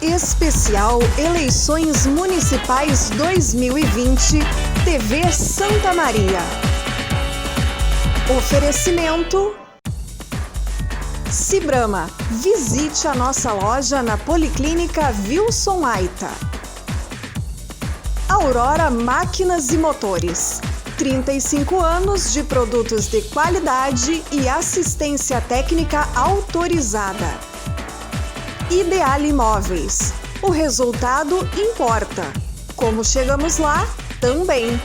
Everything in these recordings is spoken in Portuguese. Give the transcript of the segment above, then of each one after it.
Especial Eleições Municipais 2020, TV Santa Maria. Oferecimento Cibrama. Visite a nossa loja na Policlínica Wilson Aita. Aurora Máquinas e Motores. 35 anos de produtos de qualidade e assistência técnica autorizada. Ideal Imóveis. O resultado importa. Como chegamos lá, também.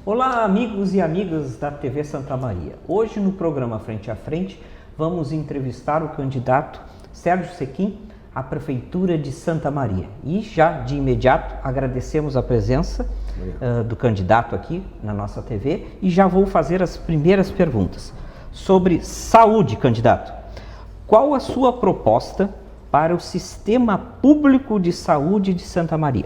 Olá, amigos e amigas da TV Santa Maria. Hoje no programa Frente a Frente vamos entrevistar o candidato Sérgio Sequim à Prefeitura de Santa Maria. E já de imediato agradecemos a presença do candidato aqui na nossa TV e já vou fazer as primeiras perguntas. Sobre saúde, candidato, qual a sua proposta para o sistema público de saúde de Santa Maria?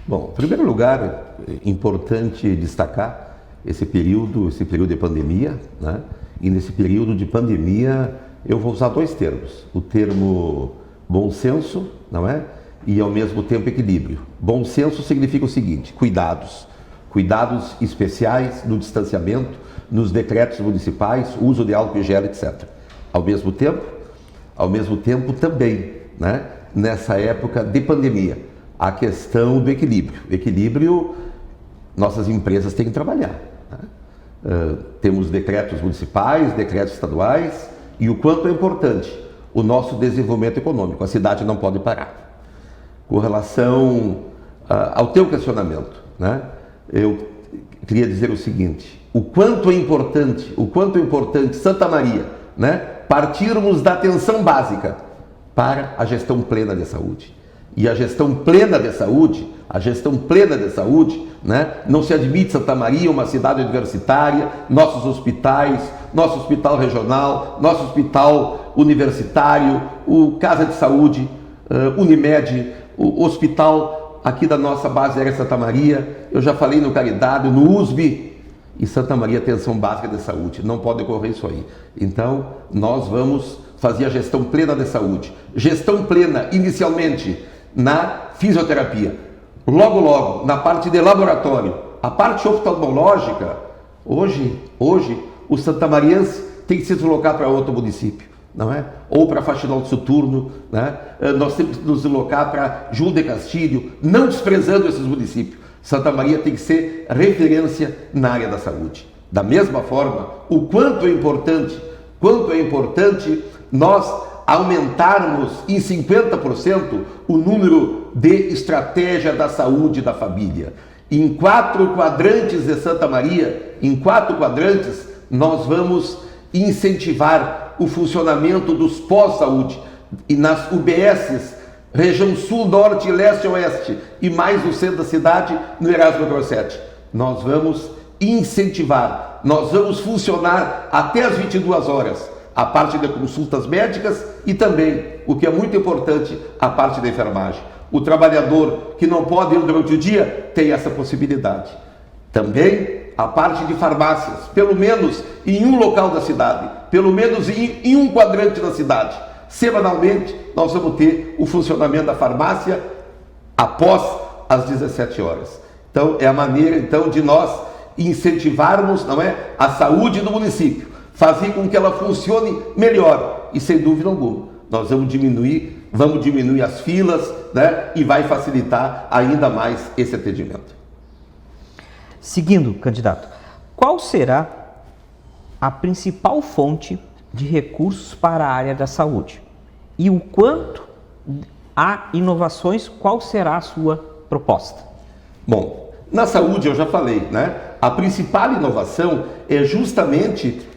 Bom, em primeiro lugar, é importante destacar esse período de pandemia, né? E nesse período de pandemia eu vou usar dois termos, o termo bom senso, não é? E ao mesmo tempo equilíbrio. Bom senso significa o seguinte: cuidados especiais no distanciamento, nos decretos municipais, uso de álcool em gel, etc. Ao mesmo tempo também, né? Nessa época de pandemia, a questão do equilíbrio, nossas empresas têm que trabalhar, né? Temos decretos municipais, decretos estaduais, e o quanto é importante o nosso desenvolvimento econômico. A cidade não pode parar. Com relação ao teu questionamento, né? Eu queria dizer o seguinte: o quanto é importante Santa Maria, né? Partirmos da atenção básica para a gestão plena de saúde. E a gestão plena de saúde, né? Não se admite Santa Maria, uma cidade universitária, nossos hospitais, nosso hospital regional, nosso hospital universitário, o Casa de Saúde, Unimed, o hospital aqui da nossa base aérea Santa Maria, eu já falei no Caridade, no USB, e Santa Maria Atenção Básica de Saúde, não pode ocorrer isso aí. Então, nós vamos fazer a gestão plena de saúde. Gestão plena, inicialmente, na fisioterapia, logo na parte de laboratório, a parte oftalmológica. Hoje o santamariense tem que se deslocar para outro município, não é? Ou para Faxinal Soturno, né? Nós temos que nos deslocar para Júlio de Castilho, não desprezando esses municípios. Santa Maria tem que ser referência na área da saúde. Da mesma forma, o quanto é importante nós aumentarmos em 50% o número de estratégia da saúde da família. Em 4 quadrantes de Santa Maria, nós vamos incentivar o funcionamento dos pós-saúde. E nas UBSs, região sul, norte, leste e oeste, e mais no centro da cidade, no Erasmo Grossetti, nós vamos incentivar, nós vamos funcionar até as 22 horas. A parte de consultas médicas e também, o que é muito importante, a parte da enfermagem. O trabalhador que não pode ir durante o dia tem essa possibilidade. Também a parte de farmácias, pelo menos em um local da cidade, pelo menos em um quadrante da cidade. Semanalmente nós vamos ter o funcionamento da farmácia após as 17 horas. Então é a maneira de nós incentivarmos, não é, a saúde do município. Fazer com que ela funcione melhor e, sem dúvida alguma, nós vamos diminuir as filas, né? E vai facilitar ainda mais esse atendimento. Seguindo, candidato, qual será a principal fonte de recursos para a área da saúde? E o quanto há inovações, qual será a sua proposta? Bom, na saúde eu já falei, né? A principal inovação é justamente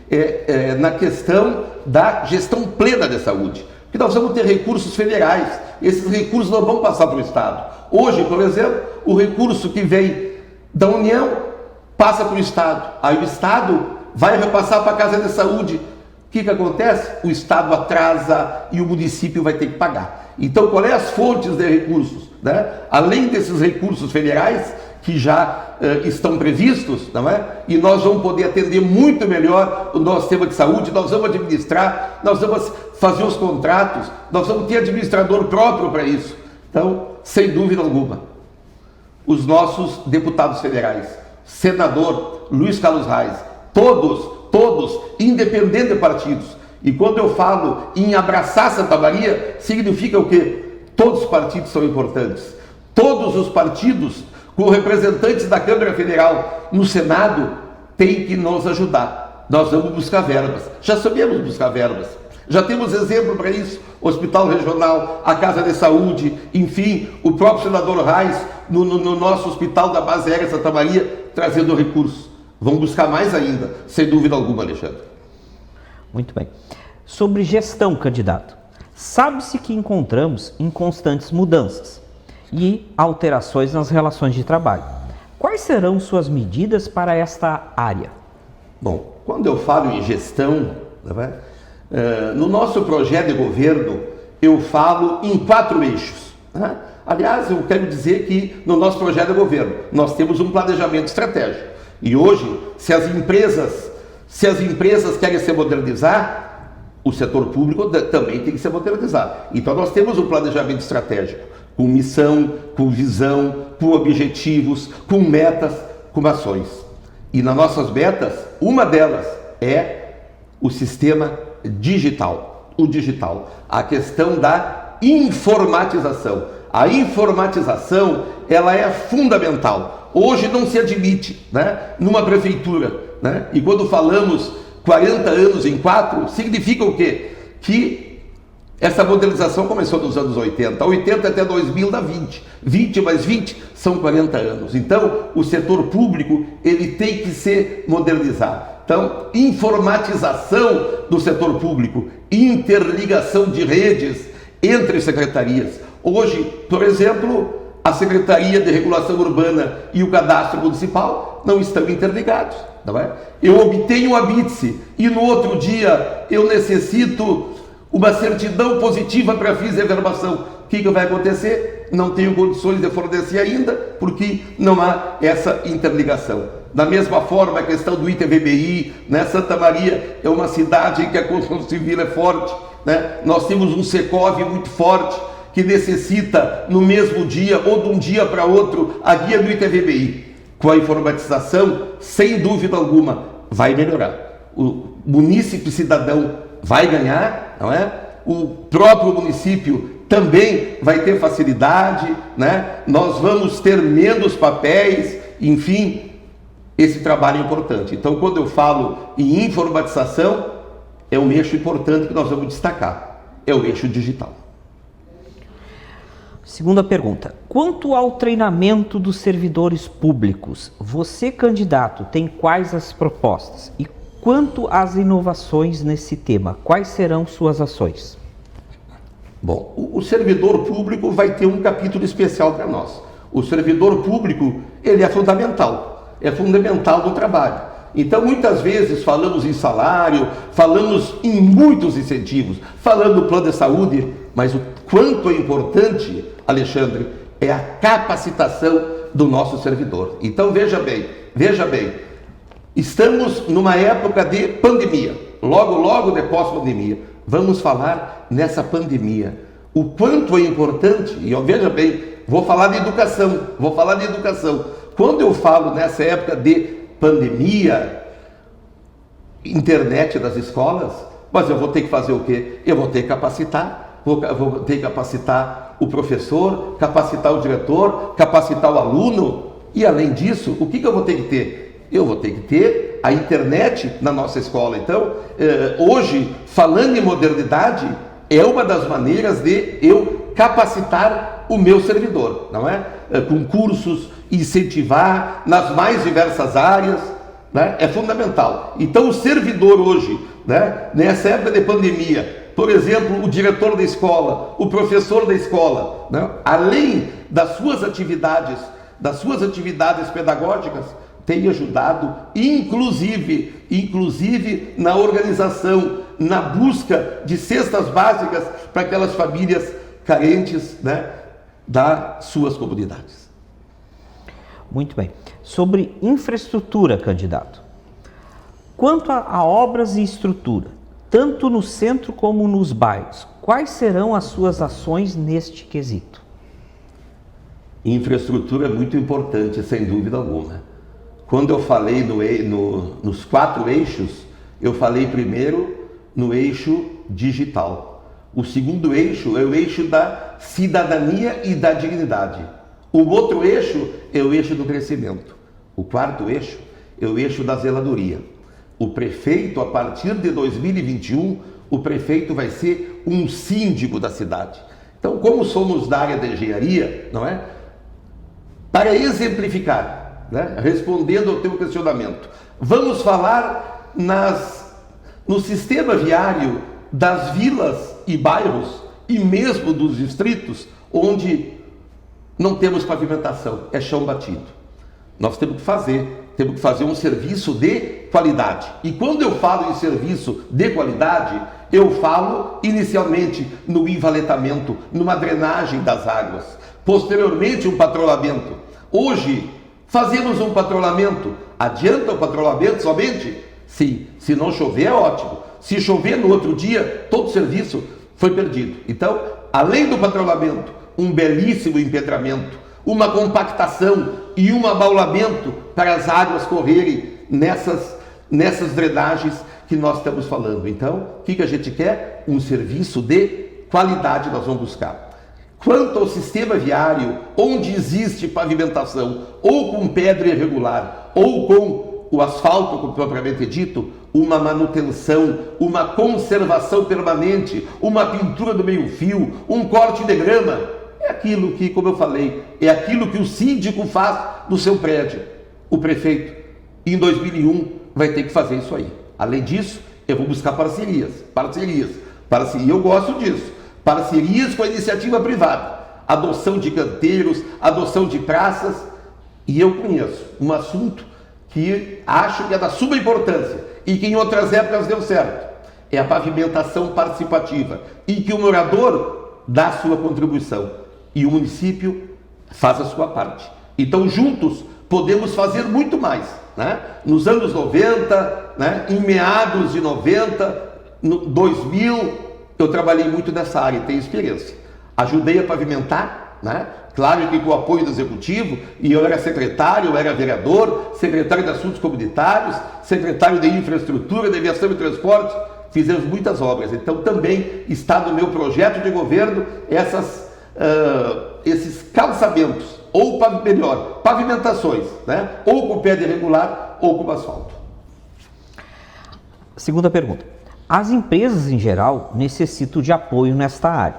na questão da gestão plena de saúde, porque nós vamos ter recursos federais, esses recursos não vão passar para o Estado. Hoje, por exemplo, o recurso que vem da União passa para o Estado, aí o Estado vai repassar para a Casa de Saúde, que acontece? O Estado atrasa e o município vai ter que pagar. Então, qual é as fontes de recursos? Né? Além desses recursos federais, que já estão previstos, não é? E nós vamos poder atender muito melhor o nosso sistema de saúde, nós vamos administrar, nós vamos fazer os contratos, nós vamos ter administrador próprio para isso. Então, sem dúvida alguma, os nossos deputados federais, senador Luiz Carlos Reis, todos, independente de partidos. E quando eu falo em abraçar Santa Maria, significa o quê? Todos os partidos são importantes. Todos os partidos, com representantes da Câmara Federal no Senado, têm que nos ajudar. Nós vamos buscar verbas. Já sabemos buscar verbas. Já temos exemplo para isso. Hospital Regional, a Casa de Saúde, enfim, o próprio senador Reis, no nosso Hospital da Base Aérea Santa Maria, trazendo recursos. Vamos buscar mais ainda, sem dúvida alguma, Alexandre. Muito bem. Sobre gestão, candidato. Sabe-se que encontramos em constantes mudanças e alterações nas relações de trabalho. Quais serão suas medidas para esta área? Bom, quando eu falo em gestão, no nosso projeto de governo, eu falo em 4 eixos. Né? Aliás, eu quero dizer que no nosso projeto de governo, nós temos um planejamento estratégico. E hoje, se as empresas querem se modernizar, o setor público também tem que se modernizar. Então nós temos um planejamento estratégico, com missão, com visão, com objetivos, com metas, com ações. E nas nossas metas, uma delas é o sistema digital, o digital, a questão da informatização. A informatização, ela é fundamental. Hoje não se admite, né, numa prefeitura, né? E quando falamos 40 anos em 4, significa o quê? Que essa modernização começou nos anos 80, 80 até 2000 dá 20, 20 mais 20 são 40 anos. Então, o setor público, ele tem que se modernizar. Então, informatização do setor público, interligação de redes entre secretarias. Hoje, por exemplo, a Secretaria de Regulação Urbana e o Cadastro Municipal não estão interligados, não é? Eu obtenho a BITSE e no outro dia eu necessito uma certidão positiva para fins de averbação. O que vai acontecer? Não tenho condições de fornecer ainda, porque não há essa interligação. Da mesma forma, a questão do ITVBI, né? Santa Maria é uma cidade em que a construção civil é forte, né? Nós temos um Secov muito forte, que necessita no mesmo dia ou de um dia para outro a guia do ITVBI. Com a informatização, sem dúvida alguma, vai melhorar. O munícipe cidadão vai ganhar, não é? O próprio município também vai ter facilidade, né? Nós vamos ter menos papéis, enfim, esse trabalho é importante. Então, quando eu falo em informatização, é um eixo importante que nós vamos destacar, é o eixo digital. Segunda pergunta. Quanto ao treinamento dos servidores públicos, você, candidato, tem quais as propostas? E quanto às inovações nesse tema, quais serão suas ações? Bom, o servidor público vai ter um capítulo especial para nós. O servidor público, ele é fundamental no trabalho. Então, muitas vezes falamos em salário, falamos em muitos incentivos, falando do plano de saúde, mas o quanto é importante, Alexandre, é a capacitação do nosso servidor. Então, veja bem, estamos numa época de pandemia, logo de pós-pandemia. Vamos falar nessa pandemia, o quanto é importante, e veja bem, vou falar de educação. Quando eu falo nessa época de pandemia, internet das escolas, mas eu vou ter que fazer o quê? Eu vou ter que capacitar, vou ter que capacitar o professor, capacitar o diretor, capacitar o aluno, e além disso, o que eu vou ter que ter? Eu vou ter que ter a internet na nossa escola. Então, hoje, falando em modernidade, é uma das maneiras de eu capacitar o meu servidor, não é? Com cursos, incentivar nas mais diversas áreas, né? É fundamental. Então, o servidor hoje, né? Nessa época de pandemia, por exemplo, o diretor da escola, o professor da escola, né? Além das suas atividades pedagógicas, tem ajudado, inclusive na organização, na busca de cestas básicas para aquelas famílias carentes, né, das suas comunidades. Muito bem. Sobre infraestrutura, candidato. Quanto a obras e estrutura, tanto no centro como nos bairros, quais serão as suas ações neste quesito? Infraestrutura é muito importante, sem dúvida alguma. Quando eu falei nos 4 eixos, eu falei primeiro no eixo digital. O segundo eixo é o eixo da cidadania e da dignidade. O outro eixo é o eixo do crescimento. O quarto eixo é o eixo da zeladoria. O prefeito, a partir de 2021, o prefeito vai ser um síndico da cidade. Então, como somos da área da engenharia, não é? Para exemplificar, né? Respondendo ao teu questionamento, vamos falar no sistema viário das vilas e bairros e mesmo dos distritos onde não temos pavimentação, é chão batido. Nós temos que fazer um serviço de qualidade. E quando eu falo em serviço de qualidade, eu falo inicialmente no envaletamento, numa drenagem das águas, posteriormente um patrulhamento. Hoje fazemos um patrulhamento. Adianta o patrulhamento somente? Sim, se não chover é ótimo. Se chover no outro dia, todo o serviço foi perdido. Então, além do patrulhamento, um belíssimo empedramento, uma compactação e um abaulamento para as águas correrem nessas drenagens que nós estamos falando. Então, o que a gente quer? Um serviço de qualidade nós vamos buscar. Quanto ao sistema viário, onde existe pavimentação, ou com pedra irregular, ou com o asfalto, como propriamente dito, uma manutenção, uma conservação permanente, uma pintura do meio-fio, um corte de grama, é aquilo que, como eu falei, é aquilo que o síndico faz no seu prédio. O prefeito, em 2001, vai ter que fazer isso aí. Além disso, eu vou buscar parcerias, eu gosto disso. Parcerias com a iniciativa privada, adoção de canteiros, adoção de praças, e eu conheço um assunto que acho que é da suma importância e que em outras épocas deu certo, é a pavimentação participativa, em que o morador dá a sua contribuição e o município faz a sua parte. Então juntos podemos fazer muito mais, né? Nos anos 90, né? Em meados de 90, no 2000, eu trabalhei muito nessa área, tenho experiência. Ajudei a pavimentar, né? Claro que com o apoio do executivo, e eu era secretário, eu era vereador, secretário de assuntos comunitários, secretário de infraestrutura, de aviação e transporte, fizemos muitas obras. Então também está no meu projeto de governo esses calçamentos, ou melhor, pavimentações, né? Ou com pedra irregular ou com asfalto. Segunda pergunta. As empresas, em geral, necessitam de apoio nesta área.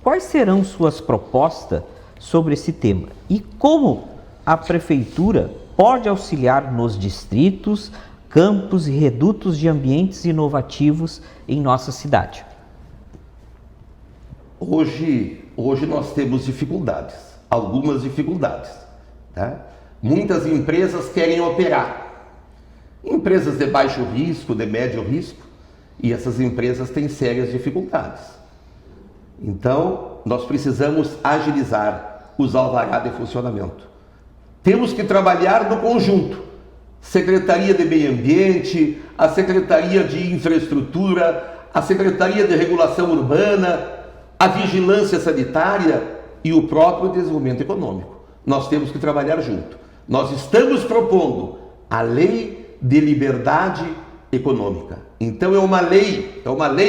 Quais serão suas propostas sobre esse tema? E como a Prefeitura pode auxiliar nos distritos, campos e redutos de ambientes inovativos em nossa cidade? Hoje nós temos dificuldades, algumas dificuldades. Tá? Muitas empresas querem operar. Empresas de baixo risco, de médio risco, e essas empresas têm sérias dificuldades. Então, nós precisamos agilizar os alvará de funcionamento. Temos que trabalhar no conjunto. Secretaria de Meio Ambiente, a Secretaria de Infraestrutura, a Secretaria de Regulação Urbana, a Vigilância Sanitária e o próprio desenvolvimento econômico. Nós temos que trabalhar junto. Nós estamos propondo a Lei de Liberdade Econômica. Então é uma lei,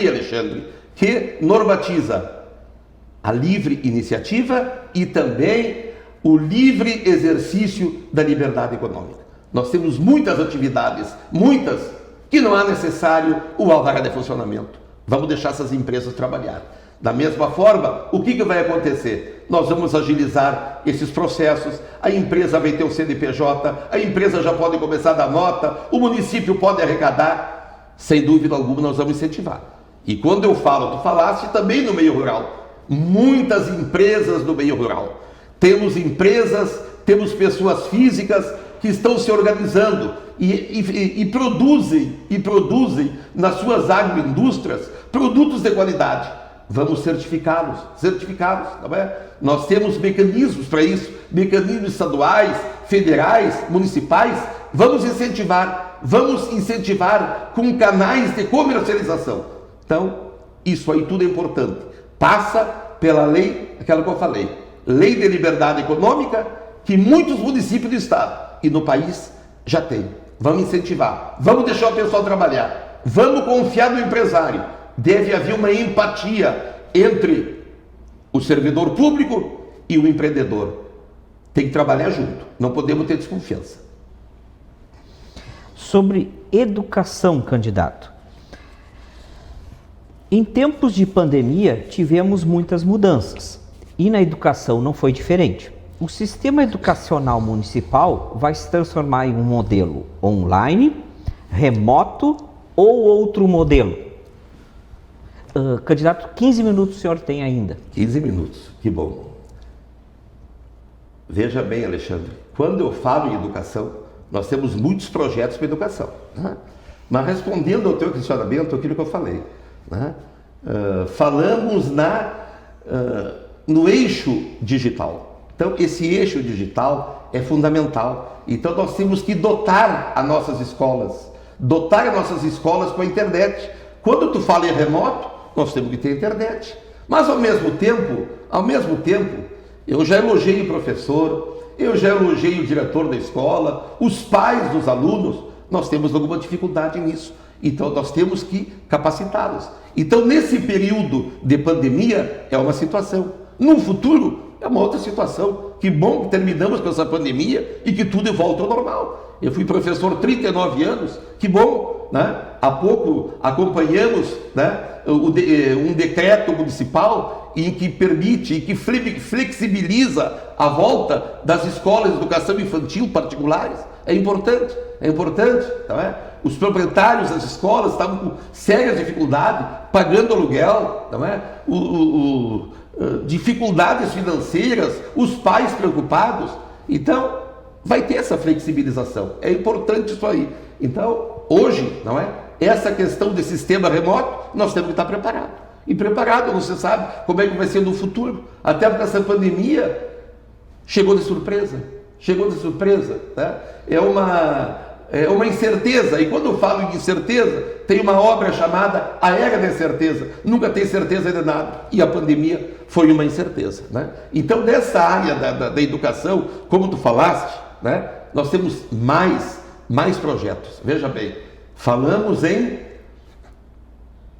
Alexandre, que normatiza a livre iniciativa e também o livre exercício da liberdade econômica. Nós temos muitas atividades, que não há necessário o alvará de funcionamento. Vamos deixar essas empresas trabalhar. Da mesma forma, o que vai acontecer? Nós vamos agilizar esses processos, a empresa vai ter o CNPJ, a empresa já pode começar a dar nota, o município pode arrecadar, sem dúvida alguma nós vamos incentivar. E quando eu falo, tu falaste também no meio rural, muitas empresas no meio rural. Temos empresas, temos pessoas físicas que estão se organizando e produzem nas suas agroindústrias produtos de qualidade. Vamos certificá-los, tá bem? Nós temos mecanismos para isso, mecanismos estaduais, federais, municipais. Vamos incentivar com canais de comercialização. Então, isso aí tudo é importante. Passa pela lei, aquela que eu falei, lei de liberdade econômica, que muitos municípios do estado e no país já tem. Vamos incentivar, vamos deixar o pessoal trabalhar, vamos confiar no empresário. Deve haver uma empatia entre o servidor público e o empreendedor. Tem que trabalhar junto, não podemos ter desconfiança. Sobre educação, candidato. Em tempos de pandemia, tivemos muitas mudanças e na educação não foi diferente. O sistema educacional municipal vai se transformar em um modelo online, remoto ou outro modelo? Candidato, 15 minutos o senhor tem ainda. 15 minutos, que bom. Veja bem, Alexandre, quando eu falo em educação, nós temos muitos projetos para educação, né? Mas respondendo ao teu questionamento, aquilo que eu falei, né? Falamos no eixo digital. Então, esse eixo digital é fundamental. Então, nós temos que dotar as nossas escolas com a internet. Quando tu fala em remoto, nós temos que ter internet. Mas, ao mesmo tempo, eu já elogiei o professor, eu já elogiei o diretor da escola, os pais dos alunos. Nós temos alguma dificuldade nisso. Então, nós temos que capacitá-los. Então, nesse período de pandemia, é uma situação. No futuro, é uma outra situação. Que bom que terminamos com essa pandemia e que tudo volta ao normal. Eu fui professor 39 anos, que bom, né? Há pouco acompanhamos, né, um decreto municipal em que permite e que flexibiliza a volta das escolas de educação infantil particulares. É importante, não é? Os proprietários das escolas estavam com sérias dificuldades, pagando aluguel, não é? Dificuldades financeiras, os pais preocupados. Então, vai ter essa flexibilização. É importante isso aí. Então, hoje, não é? Essa questão de sistema remoto, nós temos que estar preparados. E preparado, você sabe como é que vai ser no futuro. Até porque essa pandemia chegou de surpresa, né? É uma incerteza. E quando eu falo em incerteza, tem uma obra chamada A Era da Incerteza. Nunca tem certeza de nada. E a pandemia foi uma incerteza, né? Então, nessa área da educação, como tu falaste, né, nós temos mais projetos. Veja bem, falamos em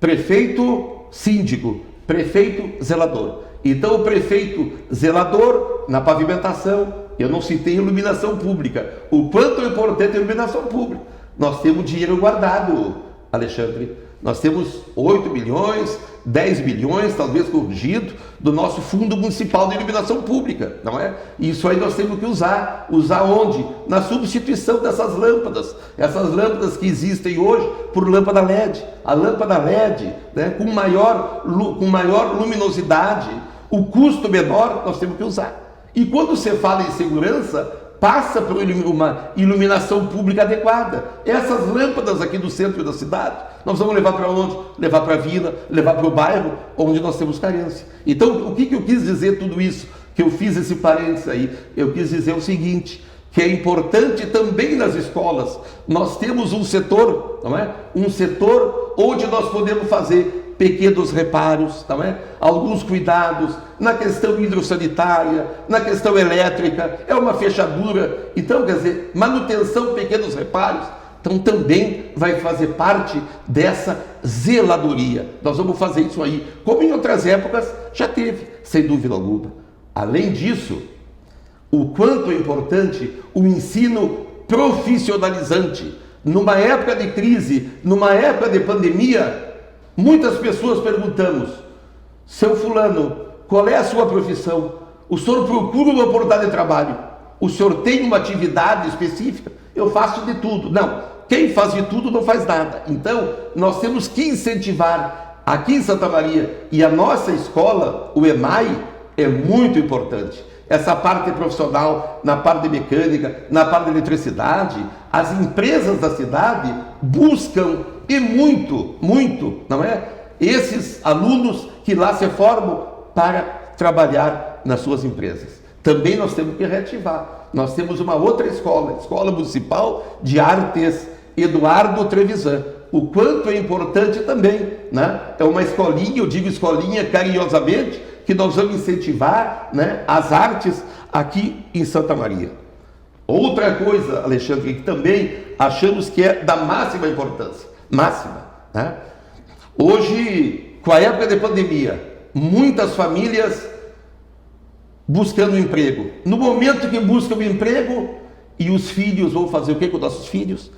prefeito síndico, prefeito zelador. Então, o prefeito zelador, na pavimentação, eu não citei iluminação pública. O quanto é importante a iluminação pública. Nós temos dinheiro guardado, Alexandre. Nós temos 8 milhões, 10 milhões, talvez corrigido, do nosso Fundo Municipal de Iluminação Pública, não é? Isso aí nós temos que usar. Usar onde? Na substituição dessas lâmpadas. Essas lâmpadas que existem hoje por lâmpada LED. A lâmpada LED, né, com maior luminosidade, o custo menor, nós temos que usar. E quando você fala em segurança, passa por uma iluminação pública adequada. Essas lâmpadas aqui do centro da cidade, nós vamos levar para onde? Levar para a vila, levar para o bairro, onde nós temos carência. Então, o que eu quis dizer tudo isso? Que eu fiz esse parênteses aí. Eu quis dizer o seguinte, que é importante também nas escolas. Nós temos um setor, não é? Um setor onde nós podemos fazer pequenos reparos, não é? Alguns cuidados na questão hidrossanitária, na questão elétrica, é uma fechadura. Então, quer dizer, manutenção, pequenos reparos, então também vai fazer parte dessa zeladoria. Nós vamos fazer isso aí, como em outras épocas já teve, sem dúvida alguma. Além disso, o quanto é importante o ensino profissionalizante. Numa época de crise, numa época de pandemia, muitas pessoas perguntamos: seu fulano, qual é a sua profissão? O senhor procura uma oportunidade de trabalho? O senhor tem uma atividade específica? Eu faço de tudo. Não, quem faz de tudo não faz nada. Então, nós temos que incentivar aqui em Santa Maria, e a nossa escola, o EMAI, é muito importante. essa parte profissional, na parte de mecânica, na parte de eletricidade, as empresas da cidade buscam, e muito, não é? Esses alunos que lá se formam para trabalhar nas suas empresas. Também nós temos que reativar. Nós temos uma outra escola, Escola Municipal de Artes Eduardo Trevisan. O quanto é importante também, né? É uma escolinha, eu digo escolinha carinhosamente, que nós vamos incentivar, né, as artes aqui em Santa Maria. Outra coisa, Alexandre, que também achamos que é da máxima importância, né? Hoje, com a época de pandemia, muitas famílias buscando emprego. No momento que buscam emprego, e os filhos vão fazer o que com nossos filhos?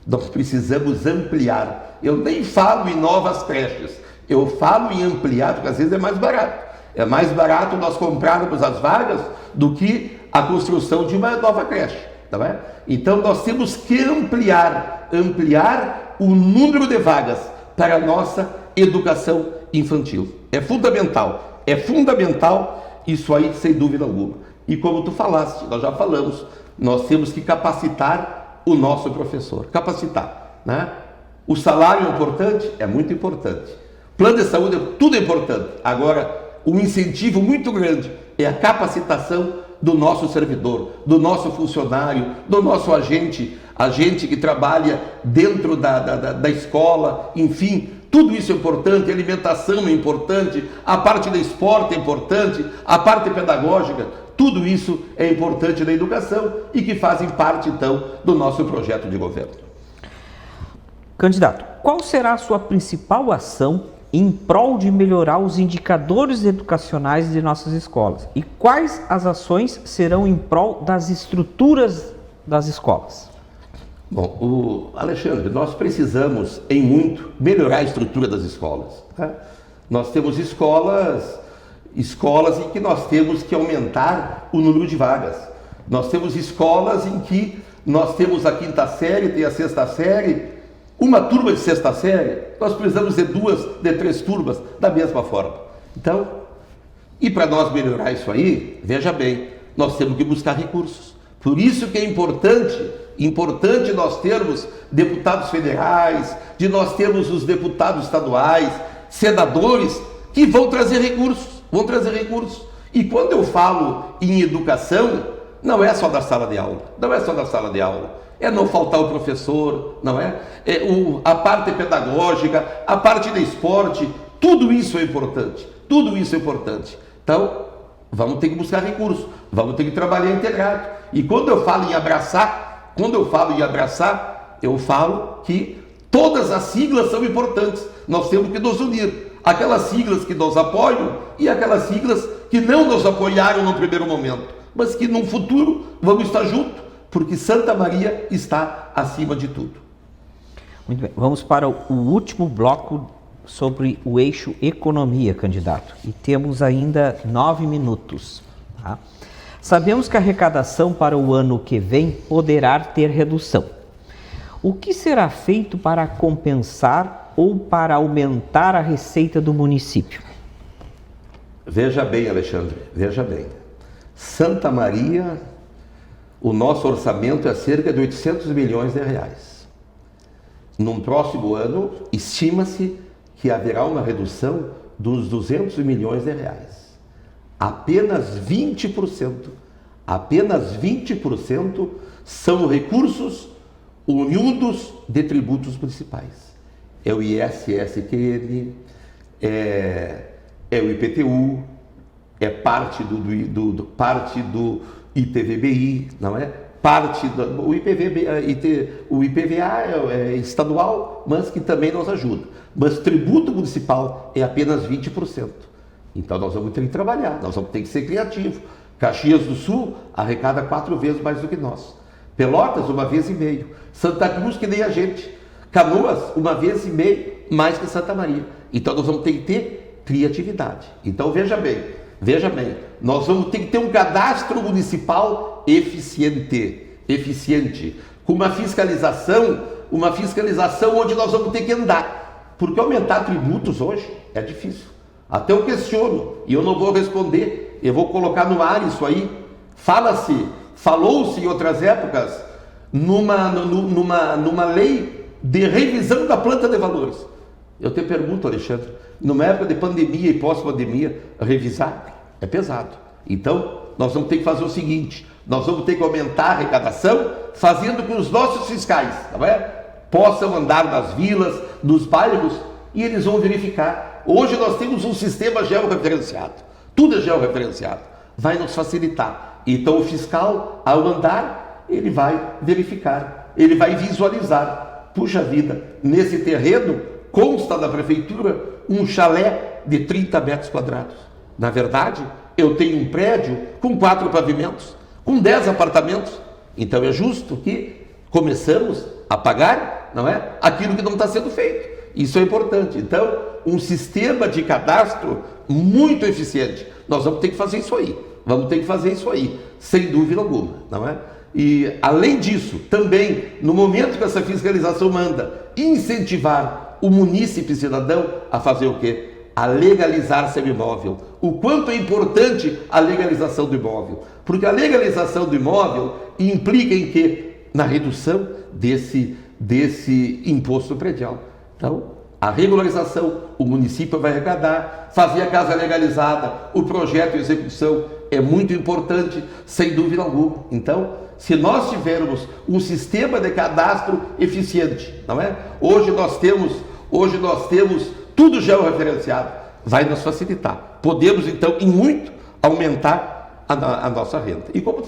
Nós precisamos ampliar. Eu nem falo em novas creches, eu falo em ampliar, porque às vezes é mais barato. É mais barato nós comprarmos as vagas do que a construção de uma nova creche, tá bem? Então nós temos que ampliar o número de vagas para a nossa educação infantil. É fundamental isso aí, sem dúvida alguma. E como tu falaste, nós já falamos, nós temos que capacitar o nosso professor, né? O salário é importante? É muito importante. Plano de saúde, tudo é importante. Agora, um incentivo muito grande é a capacitação do nosso servidor, do nosso funcionário, do nosso agente que trabalha dentro da escola, enfim, tudo isso é importante, a alimentação é importante, a parte do esporte é importante, a parte pedagógica, tudo isso é importante na educação e que fazem parte, então, do nosso projeto de governo. Candidato, qual será a sua principal ação em prol de melhorar os indicadores educacionais de nossas escolas? E quais as ações serão em prol das estruturas das escolas? Bom, Alexandre, nós precisamos, em muito, melhorar a estrutura das escolas. Tá? Nós temos escolas em que nós temos que aumentar o número de vagas. Nós temos escolas em que nós temos a quinta série, tem a sexta série, uma turma de sexta série, nós precisamos de 2, de 3 turmas da mesma forma. Então, e para nós melhorar isso aí, veja bem, nós temos que buscar recursos. Por isso que é importante nós termos deputados federais, de nós termos os deputados estaduais, senadores, que vão trazer recursos. E quando eu falo em educação, não é só da sala de aula, é não faltar o professor, não é? A parte pedagógica, a parte do esporte, tudo isso é importante. Então, vamos ter que buscar recursos, vamos ter que trabalhar integrado. E quando eu falo em abraçar, eu falo que todas as siglas são importantes. Nós temos que nos unir. Aquelas siglas que nos apoiam e aquelas siglas que não nos apoiaram no primeiro momento, mas que no futuro vamos estar juntos, porque Santa Maria está acima de tudo. Muito bem, vamos para o último bloco sobre o eixo economia, candidato. E temos ainda 9 minutos. Tá? Sabemos que a arrecadação para o ano que vem poderá ter redução. O que será feito para compensar ou para aumentar a receita do município? Veja bem, Alexandre, veja bem. Santa Maria, o nosso orçamento é cerca de 800 milhões de reais. Num próximo ano, estima-se que haverá uma redução dos 200 milhões de reais. Apenas 20% são recursos oriundos de tributos municipais. É o ISS-QN, é o IPTU, é parte do IPVBI, não é? O IPVA é estadual, mas que também nos ajuda. Mas tributo municipal é apenas 20%. Então nós vamos ter que trabalhar, nós vamos ter que ser criativos. Caxias do Sul arrecada 4 vezes mais do que nós. Pelotas, 1,5 vez. Santa Cruz, que nem a gente. Canoas, 1,5 vez mais que Santa Maria. Então nós vamos ter que ter criatividade. Então veja bem, nós vamos ter que ter um cadastro municipal eficiente, com uma fiscalização onde nós vamos ter que andar. Porque aumentar tributos hoje é difícil. Até eu questiono, e eu não vou responder eu vou colocar no ar isso aí, falou-se em outras épocas numa lei de revisão da planta de valores. Eu te pergunto, Alexandre, numa época de pandemia e pós-pandemia, revisar é pesado. Então, nós vamos ter que fazer o seguinte, nós vamos ter que aumentar a arrecadação, fazendo com que os nossos fiscais, não é, possam andar nas vilas, nos bairros, e eles vão verificar. Hoje nós temos um sistema georreferenciado, tudo é georreferenciado, vai nos facilitar. Então o fiscal, ao andar, ele vai verificar, ele vai visualizar. Puxa vida, nesse terreno consta da prefeitura um chalé de 30 metros quadrados. Na verdade, eu tenho um prédio com 4 pavimentos, com 10 apartamentos. Então é justo que começamos a pagar, não é, aquilo que não está sendo feito. Isso é importante. Então, um sistema de cadastro muito eficiente. Nós vamos ter que fazer isso aí. Vamos ter que fazer isso aí, sem dúvida alguma, não é? E, além disso, também, no momento que essa fiscalização manda incentivar o munícipe cidadão a fazer o quê? A legalizar seu imóvel. O quanto é importante a legalização do imóvel. Porque a legalização do imóvel implica em quê? Na redução desse imposto predial. Então, a regularização, o município vai arrecadar, fazer a casa legalizada, o projeto e execução é muito importante, sem dúvida alguma. Então, se nós tivermos um sistema de cadastro eficiente, não é? Hoje nós temos tudo georreferenciado, vai nos facilitar. Podemos, então, em muito, aumentar a nossa renda. E como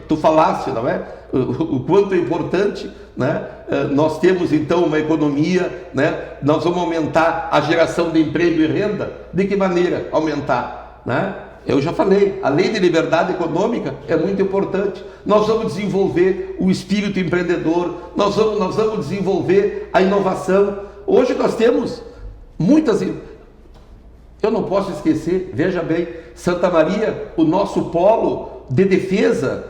tu falaste, não é? O quanto é importante, né? Nós temos, então, uma economia, né? Nós vamos aumentar a geração de emprego e renda. De que maneira aumentar, né? Eu já falei, a lei de liberdade econômica é muito importante. Nós vamos desenvolver o espírito empreendedor, nós vamos desenvolver a inovação. Hoje nós temos muitas... Eu não posso esquecer, veja bem, Santa Maria, o nosso polo de defesa,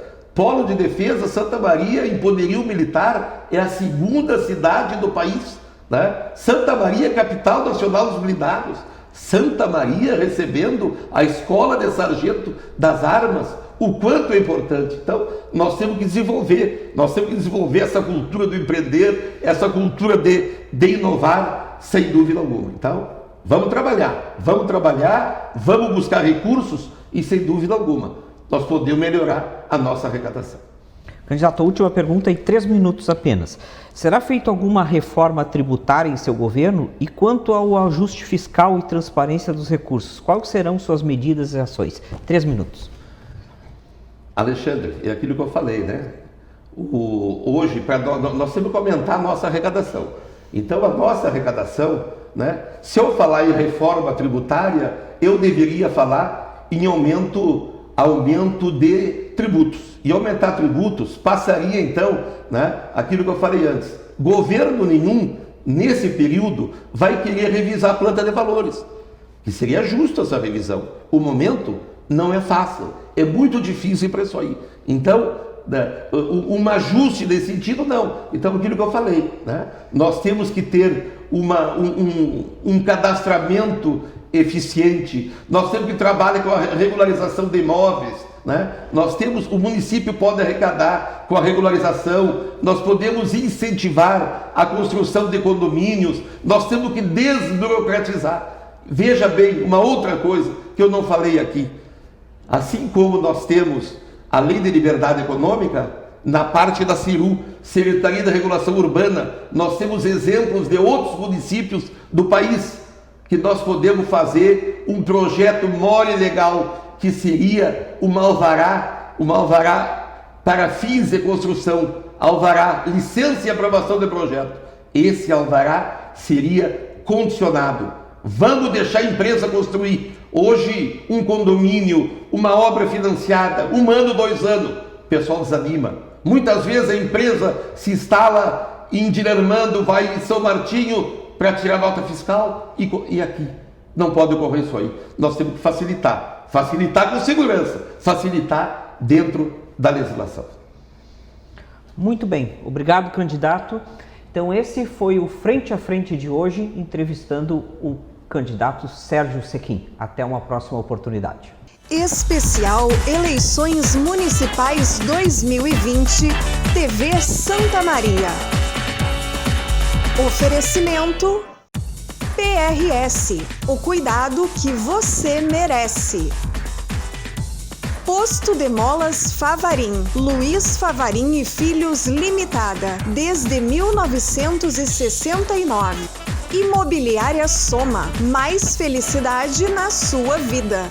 Santa Maria, em poderio militar, é a 2ª cidade do país, né? Santa Maria, capital nacional dos blindados. Santa Maria recebendo a escola de sargento das armas, o quanto é importante. Então, nós temos que desenvolver essa cultura do empreender, essa cultura de inovar, sem dúvida alguma. Então, vamos trabalhar, vamos buscar recursos e, sem dúvida alguma, nós podemos melhorar a nossa arrecadação. Candidato, a última pergunta em 3 minutos apenas. Será feita alguma reforma tributária em seu governo? E quanto ao ajuste fiscal e transparência dos recursos, quais serão suas medidas e ações? 3 minutos. Alexandre, é aquilo que eu falei, né? Hoje, nós temos que aumentar a nossa arrecadação. Então, a nossa arrecadação, né? Se eu falar em reforma tributária, eu deveria falar em aumento de tributos. E aumentar tributos passaria, então, né, aquilo que eu falei antes. Governo nenhum, nesse período, vai querer revisar a planta de valores. Que seria justo essa revisão. O momento não é fácil. É muito difícil para isso aí. Então, um ajuste nesse sentido, não. Então, aquilo que eu falei, né? Nós temos que ter um cadastramento eficiente, nós temos que trabalhar com a regularização de imóveis, né? O município pode arrecadar com a regularização, nós podemos incentivar a construção de condomínios, nós temos que desburocratizar. Veja bem, uma outra coisa que eu não falei aqui, assim como nós temos a Lei de Liberdade Econômica, na parte da CIRU, Secretaria da Regulação Urbana, nós temos exemplos de outros municípios do país que nós podemos fazer um projeto mole legal, que seria uma alvará para fins de construção, alvará, licença e aprovação de projeto. Esse alvará seria condicionado. Vamos deixar a empresa construir. Hoje, um condomínio, uma obra financiada, 1 ano, 2 anos, o pessoal desanima. Muitas vezes a empresa se instala em Dilermando, vai em São Martinho para tirar nota fiscal e aqui não pode ocorrer isso aí. Nós temos que facilitar com segurança, facilitar dentro da legislação. Muito bem, obrigado, candidato. Então esse foi o Frente a Frente de hoje, entrevistando o candidato Sérgio Sequim. Até uma próxima oportunidade. Especial Eleições Municipais 2020, TV Santa Maria. Oferecimento PRS, o cuidado que você merece. Posto de Molas Favarim, Luiz Favarim e Filhos Limitada, desde 1969. Imobiliária Soma, mais felicidade na sua vida.